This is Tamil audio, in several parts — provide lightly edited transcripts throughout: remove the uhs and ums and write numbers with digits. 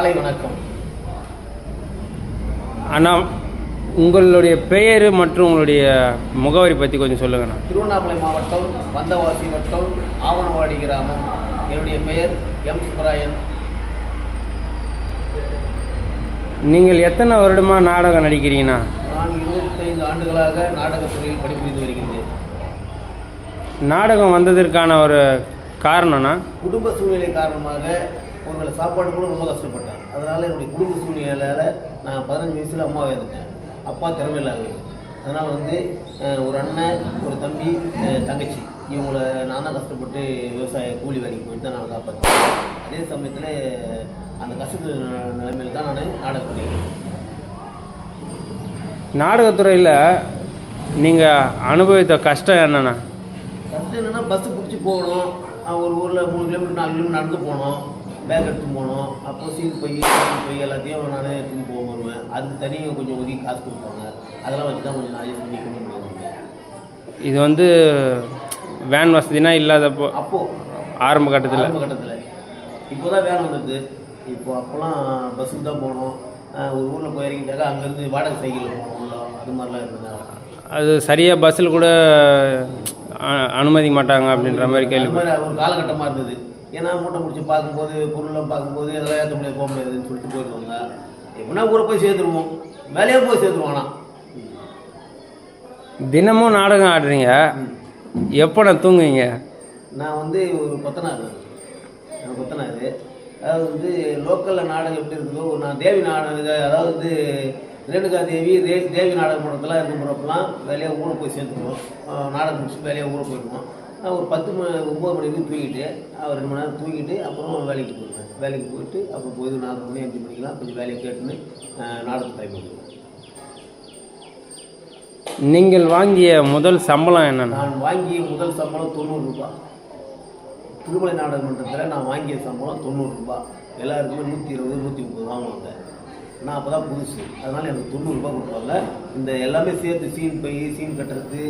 காலை வணக்கம் அண்ணா. உங்களுடைய பெயர் மற்றும் உங்களுடைய முகவரி பற்றி கொஞ்சம் சொல்லுங்கண்ணா. திருவண்ணாமலை மாவட்டம் வந்தவாசி வட்டம் ஆவணவாடி கிராமம். என்னுடைய பெயர் எம் சுப்பராயன். நீங்கள் எத்தனை வருடமாக நாடகம் நடிக்கிறீங்கண்ணா? நான் 25 ஆண்டுகளாக நாடகத்துறையில் பணிபுரிந்து வருகின்றேன். நாடகம் வந்ததற்கான ஒரு காரணம்னா, குடும்ப சூழ்நிலை காரணமாக உங்களை சாப்பாடு கூட ரொம்ப கஷ்டப்பட்டேன். அதனால் என்னுடைய குடும்ப சூழ்நிலையால் நான் 15 வயசில் அம்மாவை இருந்தேன். அப்பா திறமை இல்லாத. அதனால் ஒரு அண்ணன், ஒரு தம்பி, தங்கச்சி, இவங்களை நான் தான் கஷ்டப்பட்டு விவசாய கூலி வேலைக்கு போயிட்டு தான் நான் காப்பாற்றேன். அதே சமயத்தில் அந்த கஷ்டத்து நிலைமையில் தான் நான் நாடகம் பண்ணிக்கிறேன். நாடகத்துறையில் நீங்கள் அனுபவித்த கஷ்டம் என்னென்னா? கஷ்டம் என்னென்னா, பஸ்ஸு பிடிச்சி போகணும். ஒரு ஊரில் 3 கிலோமீட்டர் 4 கிலோமீட்டர் நடந்து போகணும். பேக் எடுத்து போகணும். அப்போ சீல் போய் எல்லாத்தையும் நானே எடுத்துன்னு வருவேன். அதுக்கு தனியாக கொஞ்சம் ஒதுக்கி காசு கொடுப்பாங்க. அதெல்லாம் வச்சு தான் கொஞ்சம் நாளைக்கு பண்ணி கொண்டு போவேன். இது வேன் வசதினா இல்லாதப்போ, அப்போது ஆரம்ப கட்டத்தில் இப்போ தான் வேன் வந்துடுது. அப்போல்லாம் பஸ்ஸுக்கு தான் போகணும். ஒரு ஊரில் போய் இறங்கிட்டாக்கா அங்கேருந்து வாடகை சைக்கிளில் போகணும். அது மாதிரிலாம் இருந்தது. அது சரியாக பஸ்ஸில் கூட அனுமதிக்க மாட்டாங்க அப்படின்ற மாதிரி கேள்வி. அது மாதிரி ஒரு காலகட்டமாக இருந்தது. ஏன்னா மூட்டை முடிச்சு பார்க்கும்போது, பொருளெலாம் பார்க்கும்போது எல்லாம் ஏற்ற முடியாது, போக முடியாதுன்னு சொல்லிட்டு போயிடுவாங்க. எப்படின்னா ஊரை போய் சேர்த்துருவோம், வேலையாக போய் சேர்த்துருவானா. தினமும் நாடகம் ஆடுறீங்க, எப்போ நான் தூங்குவீங்க? நான் ஒரு கொத்தனார். அதாவது லோக்கலில் நாடகம் எப்படி இருக்குதோ, நான் தேவி நாடகம், அதாவது ரேணுகா தேவி தேவி நாடக மன்றத்தில் இருக்க போகிறப்பெல்லாம் வேலையாக ஊரை போய் சேர்த்துருவோம். நாடகம் முடிச்சு வேலையாக ஊரை போயிடுவோம். ஒரு 9 மணிக்கு தூங்கிட்டு, 2 மணி நேரம் தூங்கிட்டு அப்புறம் வேலைக்கு போயிடுவேன். வேலைக்கு போயிட்டு அப்புறம் போய் 4 மணி 5 மணிக்கெலாம் கொஞ்சம் வேலையை கேட்டுன்னு நாடகத்தை டைம் பண்ணுவேன். நீங்கள் வாங்கிய முதல் சம்பளம் என்னென்ன? நான் வாங்கிய முதல் சம்பளம் 90 ரூபா. திருமலை நாடக மன்றத்தில் நான் வாங்கிய சம்பளம் 90 ரூபா. எல்லாருக்குமே 120 130 வாங்குவாங்க. நான் அப்போ தான் புதுசு, அதனால் எனக்கு 90 ரூபா கொடுப்பாங்க. இந்த எல்லாமே சேர்த்து சீன் பை, சீன் கட்டுறது,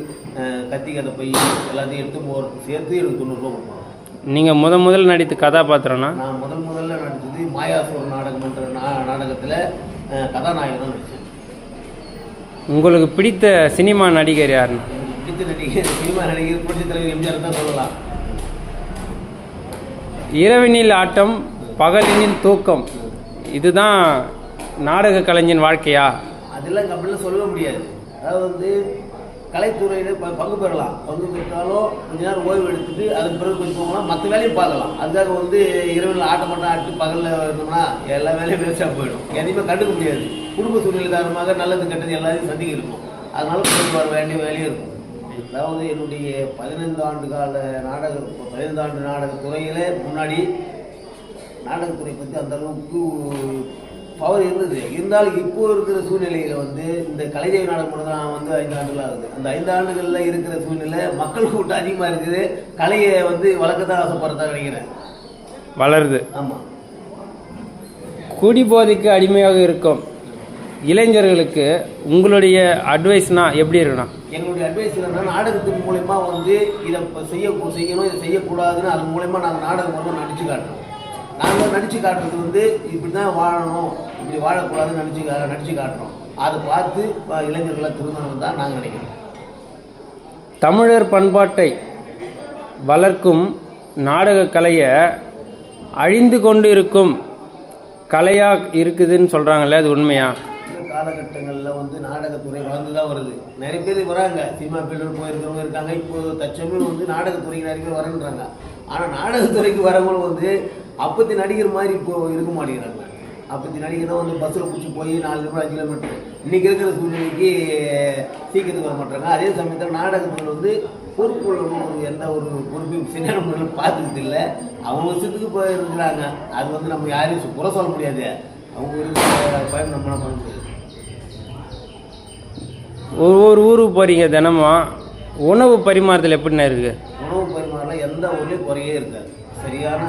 கத்திக்கதை பை எல்லாத்தையும் எடுத்து போகிறதுக்கு சேர்த்து எனக்கு 90 ரூபா கொடுப்பாங்க. நீங்கள் முதல் நடித்த கதாபாத்திரம்னா? நான் முதல்ல நடித்தது மாயாசூர் நாடகம் என்ற நாடகத்தில் கதாநாயகனாக நடித்தேன். உங்களுக்கு பிடித்த சினிமா நடிகர் யாருன்னா? பிடித்த நடிகர், சினிமா நடிகர் புரட்சித் தலைவர் எம்ஜிஆர் தான் சொல்லலாம். இரவினில் ஆட்டம், பகலினில் தூக்கம், இதுதான் நாடக கலைஞன் வாழ்க்கையா? அதெல்லாம் அப்படிலாம் சொல்ல முடியாது. அதாவது கலைத்துறையில் பங்கு பெறலாம். பங்கு பெற்றாலும் கொஞ்ச நேரம் ஓய்வு எடுத்துட்டு அதுக்கு பிறகு கொஞ்சம் போகலாம், மற்ற வேலையும் பார்க்கலாம். அதுக்காக இரவில் ஆட்டம் மட்டும் ஆட்டு பகலில் இருந்தோம்னா எல்லா வேலையும் வேஸ்ட்டாக போயிடும். எதையுமே கண்டுக்க முடியாது. குடும்ப சூழ்நிலை காரணமாக நல்லது கெட்டது எல்லாத்தையும் சந்திக்க இருக்கும். அதனால கொஞ்சம் வர வேண்டிய வேலையும் இருக்கும். அதாவது என்னுடைய 15 ஆண்டு கால 15 ஆண்டு நாடகத்துறையில் முன்னாடி நாடகத்துறை பற்றி அந்த அளவுக்கு பவர் இருந்தது. இருந்தாலும் இப்போ இருக்கிற சூழ்நிலையில் இந்த கலைதேவி நாடகம் தான் 5 ஆண்டுகள் ஆகுது. அந்த 5 ஆண்டுகளில் இருக்கிற சூழ்நிலை மக்கள் கூட்டம் அதிகமாக இருக்குது. கலையை வளர்க்கத்தான் ஆசைப்படுறதா நினைக்கிறேன். வளருது. ஆமாம். குடிபோதைக்கு அடிமையாக இருக்கும் இளைஞர்களுக்கு உங்களுடைய அட்வைஸ்னா எப்படி இருக்கணும்? எங்களுடைய அட்வைஸ் என்னன்னா, நாடகத்தின் மூலயமா இதை செய்யணும், இதை செய்யக்கூடாதுன்னு அதன் மூலயமா நாங்கள் நாடகம் மூலமாக நடிச்சு காட்டுறோம். நாங்கள் நடித்து காட்டுறது இப்படி தான் வாழணும், இப்படி வாழக்கூடாதுன்னு நடிச்சு காட்டுறோம். அதை பார்த்து இளைஞர்களை திருமணம் தான் நாங்கள் நினைக்கிறோம். தமிழர் பண்பாட்டை வளர்க்கும் நாடக கலையை அழிந்து கொண்டு இருக்கும் கலையாக இருக்குதுன்னு சொல்கிறாங்களே, அது உண்மையா? காலகட்டங்களில் நாடகத்துறை வளர்ந்து தான் வருது. நிறைய பேர் வராங்க, சினிமா ஃபீல்டு போயிருக்கிறவங்க இருக்காங்க. இப்போ தற்சமயம் நாடகத்துறைக்கு நிறைய பேர் வரன்றாங்க. ஆனால் நாடகத்துறைக்கு வரவங்க அப்பத்தி நடிகர் மாதிரி இப்போ இருக்க மாட்டேங்கிறாங்க. அப்பத்தி நடிகர்னா பஸ்ஸில் பிடிச்சி போய் 4 கிலோமீட்டர் 5 கிலோமீட்டர் இன்றைக்கி இருக்கிற சூழ்நிலைக்கு சீக்கிரத்துக்கு வர மாட்டாங்க. அதே சமயத்தில் நாடகத்தில் பொறுப்பு எந்த ஒரு பொறுப்பையும் சரியான முறையில் பார்த்துக்கிட்டு இல்லை. அவங்க வருஷத்துக்கு போய் இருக்கிறாங்க. அது நம்ம யாரையும் குறை சொல்ல முடியாது. அவங்க இருக்கிற பயன் நம்ம பண்ண முடியாது. ஒவ்வொரு ஊருக்கு போகிறீங்க, தினமும் உணவு பரிமாறுதல் எப்படின்னா இருக்குது? உணவு பரிமாறலாம் எந்த ஊர்லேயும் குறையே இருக்காது. சரியான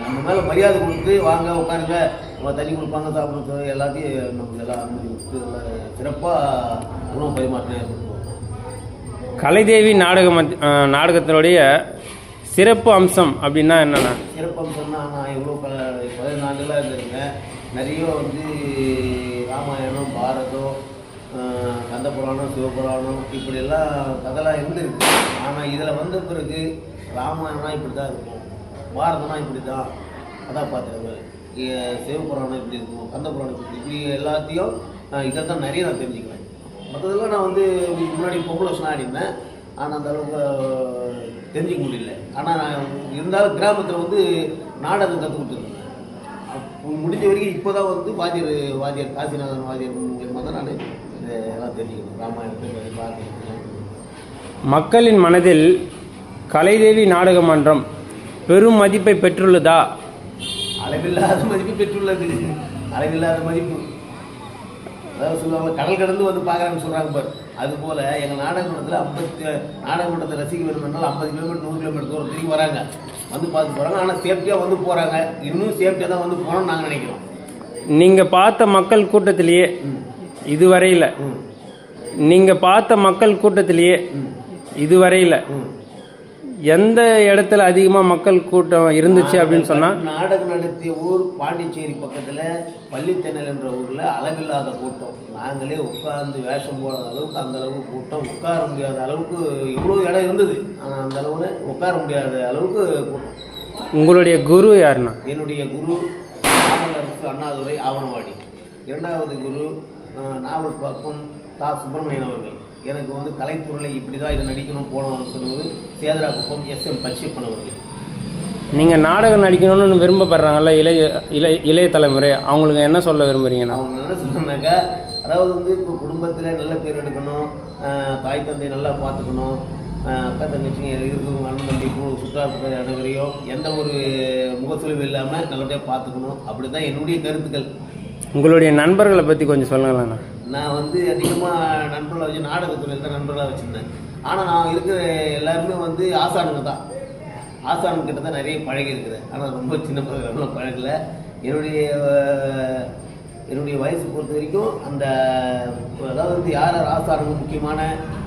நம்ம மேலே மரியாதை கொடுத்து வாங்க உட்காருங்க, தண்ணி கொடுப்பாங்க, சாப்பிடுறது எல்லாத்தையும் நமக்கு எல்லாம் அனுமதி கொடுத்து சிறப்பாக உணவு பரிமாற்றம் ஏற்படுத்துவோம். கலைதேவி நாடகத்தினுடைய சிறப்பு அம்சம் அப்படின்னா என்னென்னா? சிறப்பம்சம்னா நான் எவ்வளோ 14 ஆண்டுகளாக இருந்திருக்கேன். நிறைய வந்து ராமாயணம், பாரதம், கந்தபுராணம், சிவபுராணம் இப்படியெல்லாம் கதைலாம் இருந்திருக்கு. ஆனால் இதில் வந்த பிறகு ராமாயணம்னா இப்படி தான் இருக்கும், பாரதம்னா இப்படி தான் அதான் பார்த்துருவேன், சிவபுராணம் இப்படி இருக்கும், கந்தபுராணம் இப்படி எல்லாத்தையும் இதை தான் நிறைய நான் தெரிஞ்சுக்கிறேன். மற்றதெல்லாம் நான் வந்து முன்னாடி பாப்புலேஷனாக ஆடிருந்தேன், ஆனால் அந்த அளவுக்கு தெரிஞ்சிக்க முடியல. ஆனால் நான் இருந்தாலும் கிராமத்தில் வந்து நாடகம் கற்றுக் கொடுத்துருந்தேன். முடிஞ்ச வரைக்கும் இப்போ தான் வந்து வாத்தியார் காசிநாதன் வாத்தியார் மூலியமாக தான் நான் இதெல்லாம் தெரிஞ்சுக்கணும். ராமாயணத்தை பார்த்துருக்கேன். மக்களின் மனதில் கலைதேவி நாடக மன்றம் பெரும் மதிப்பை பெற்றுள்ளதா? அளவில்லாத மதிப்பு பெற்றுள்ளது. அளவில்லாத மதிப்பு. அதாவது சொல்லுவாங்க, கடல் கடந்து வந்து பார்க்குறாங்கன்னு சொல்கிறாங்க பாரு. அதுபோல் எங்கள் நாடகமன்றத்தில் நாடகமன்றத்தை ரசிக்க வேண்டும் என்றால் 50 கிலோமீட்டர் 100 கிலோமீட்டர் தூரத்துக்கு வராங்க, வந்து பார்த்து போகிறாங்க. ஆனால் சேஃப்டியாக வந்து போகிறாங்க. இன்னும் சேஃப்டியாக தான் வந்து போகணும்னு நாங்கள் நினைக்கிறோம். நீங்கள் பார்த்த மக்கள் கூட்டத்திலேயே இதுவரையில் நீங்கள் பார்த்த மக்கள் கூட்டத்திலேயே இதுவரையில் எந்த இடத்துல அதிகமாக மக்கள் கூட்டம் இருந்துச்சு அப்படின்னு சொன்னால்? நாடகம் நடத்திய ஊர் பாண்டிச்சேரி பக்கத்தில் பள்ளித்தென்னல் என்ற ஊரில் அளவில்லாத கூட்டம். நாங்களே உட்கார்ந்து வேஷம் போடாத அளவுக்கு அந்த அளவுக்கு கூட்டம், உட்கார முடியாத அளவுக்கு இவ்வளோ இடம் இருந்தது. ஆனால் அந்த அளவில் உட்கார முடியாத அளவுக்கு கூட்டம். உங்களுடைய குரு யாருன்னா? என்னுடைய குரு நாவலரசு அண்ணாதுரை ஆவணவாடி. இரண்டாவது குரு நாவல் பக்கம் தா சுப்பிரமணியன் அவர்கள். எனக்கு வந்து கலைத்துறையில் இப்படி தான் இதை நடிக்கணும் போகணும்னு சொல்லுவது சேதராக்குப்பம் SM பச்சைப்பன் அவர்கள். நீங்கள் நாடகம் நடிக்கணும்னு விரும்பப்படுறாங்கல்ல இளைய தலைமுறை, அவங்களுக்கு என்ன சொல்ல விரும்புகிறீங்கன்னா? அவங்க என்ன சொன்னாக்கா, அதாவது வந்து இப்போ குடும்பத்தில் நல்ல பேர் எடுக்கணும், தாய் தந்தை நல்லா பார்த்துக்கணும், அக்கா தங்கச்சிங்க இருக்கிறவங்க அண்ணன் தம்பி சுற்றாப்புற அனைவரையும் எந்த ஒரு முகசுழிவு இல்லாமல் நல்லபடியாக பார்த்துக்கணும். அப்படி தான் என்னுடைய கருத்துக்கள். உங்களுடைய நண்பர்களை பற்றி கொஞ்சம் சொல்லுங்களேண்ணா. நான் வந்து அதிகமாக நண்பர்களை வச்சு நாடகத்துறையில் தான் நண்பர்களாக வச்சுருந்தேன். ஆனால் நான் இருக்கிற எல்லாருமே வந்து ஆசானுங்க தான். ஆசானுங்கிட்ட தான் நிறைய பழகி இருக்கிறேன். ஆனால் ரொம்ப சின்ன பழகலாம் பழகலை. என்னுடைய வயசு பொறுத்த வரைக்கும் அந்த அதாவது வந்து யார் ஆசானுங்க முக்கியமான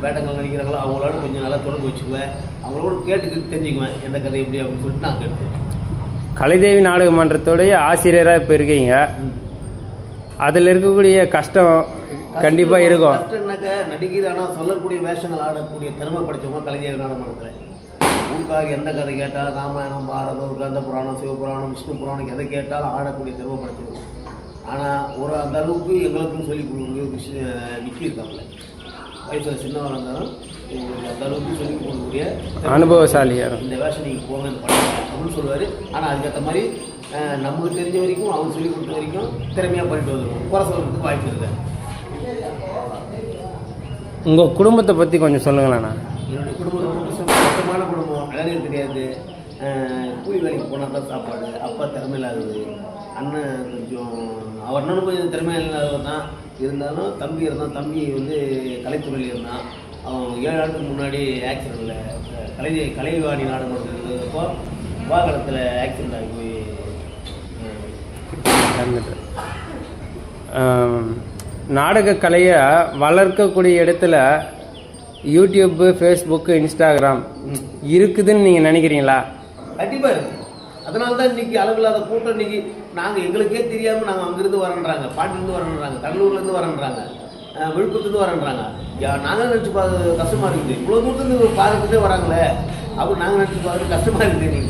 வேட்டங்கள் நடிக்கிறாங்களோ அவங்களோட கொஞ்சம் நல்லா தொடர்பு வச்சுக்குவேன். அவங்களோட கேட்டுக்கிட்டு தெரிஞ்சுக்குவேன் எந்த கதை எப்படி அப்படின்னு சொல்லிட்டு நான் கேட்டுவேன். கலைதேவி நாடக மன்றத்துடைய ஆசிரியராக இப்போ இருக்கீங்க, அதில் இருக்கக்கூடிய கஷ்டம் கண்டிப்பாக இருக்கும். கஷ்டம்னாக்கா நடிகர் ஆனால் சொல்லக்கூடிய வேஷங்கள் ஆடக்கூடிய திறமை படித்தவங்க கலைஞர் நாடக மன்றத்தில் ஊருக்காக எந்த கதை கேட்டால் ராமாயணம், பாரதம், கந்தபுராணம், சிவபுராணம், விஷ்ணு புராணம் எதை கேட்டாலும் ஆடக்கூடிய திறமை படித்தவங்க. ஆனால் அந்த அளவுக்கு எங்களுக்கும் சொல்லிக் கொடுக்கக்கூடிய விஷயம் விற்கிருக்காங்களே. வயசில் சின்னவராக இருந்தாலும் எங்களுக்கு அந்த அளவுக்கு சொல்லிக் கொடுக்கக்கூடிய அனுபவசாலியாக இந்த வேஷம் நீங்கள் போங்க பண்ணுங்க அப்படின்னு சொல்லுவார். ஆனால் அதுக்கேற்ற மாதிரி நமக்கு தெரிஞ்ச வரைக்கும் அவங்க சொல்லிக் கொடுத்த வரைக்கும் திறமையாக பண்ணிட்டு வந்துடுவோம். குறை சொல்கிறதுக்கு வாய்ப்பு இருக்குது. உங்கள் குடும்பத்தை பற்றி கொஞ்சம் சொல்லுங்களேண்ணா. என்னுடைய குடும்பம் ரொம்ப கஷ்டமான குடும்பம். அழகு கிடையாது. கூலி வேலைக்கு போனால் தான் சாப்பாடு. அப்பா திறமை இல்லாதது. அண்ணன் கொஞ்சம் அண்ணனும் கொஞ்சம் திறமை இல்லாதவர் தான். இருந்தாலும் தம்பி இருந்தான். தம்பி வந்து கலைத்துறையில் இருந்தான். அவன் 7 ஆண்டுக்கு முன்னாடி ஆக்சிடெண்ட்டில் கலைவாணி நாடகம் இருந்தப்போ வாகனத்தில் ஆக்சிடெண்ட் ஆகி போய் நாடக கலையை வளர்க்கக்கூடிய இடத்துல யூடியூப்பு, ஃபேஸ்புக்கு, இன்ஸ்டாகிராம் இருக்குதுன்னு நீங்கள் நினைக்கிறீங்களா? கண்டிப்பாக இருக்குது. அதனால தான் இன்றைக்கி அளவில்லாத கூட்டம். இன்றைக்கி நாங்கள் எங்களுக்கே தெரியாமல் நாங்கள் அங்கேருந்து வரேன்றாங்க, பாண்டிலேருந்து வரேன்றாங்க, கடலூர்லேருந்து வரேன்றாங்க, விழுப்புரத்துலேருந்து வரேன்றாங்க. நாங்கள் நினச்சி பார்க்க கஷ்டமாக இருக்குது. இவ்வளோ தூரத்துலேருந்து பார்த்துட்டே வராங்களே அப்படின்னு நாங்கள் நினச்சி பார்க்குறது கஷ்டமாக இருக்குது.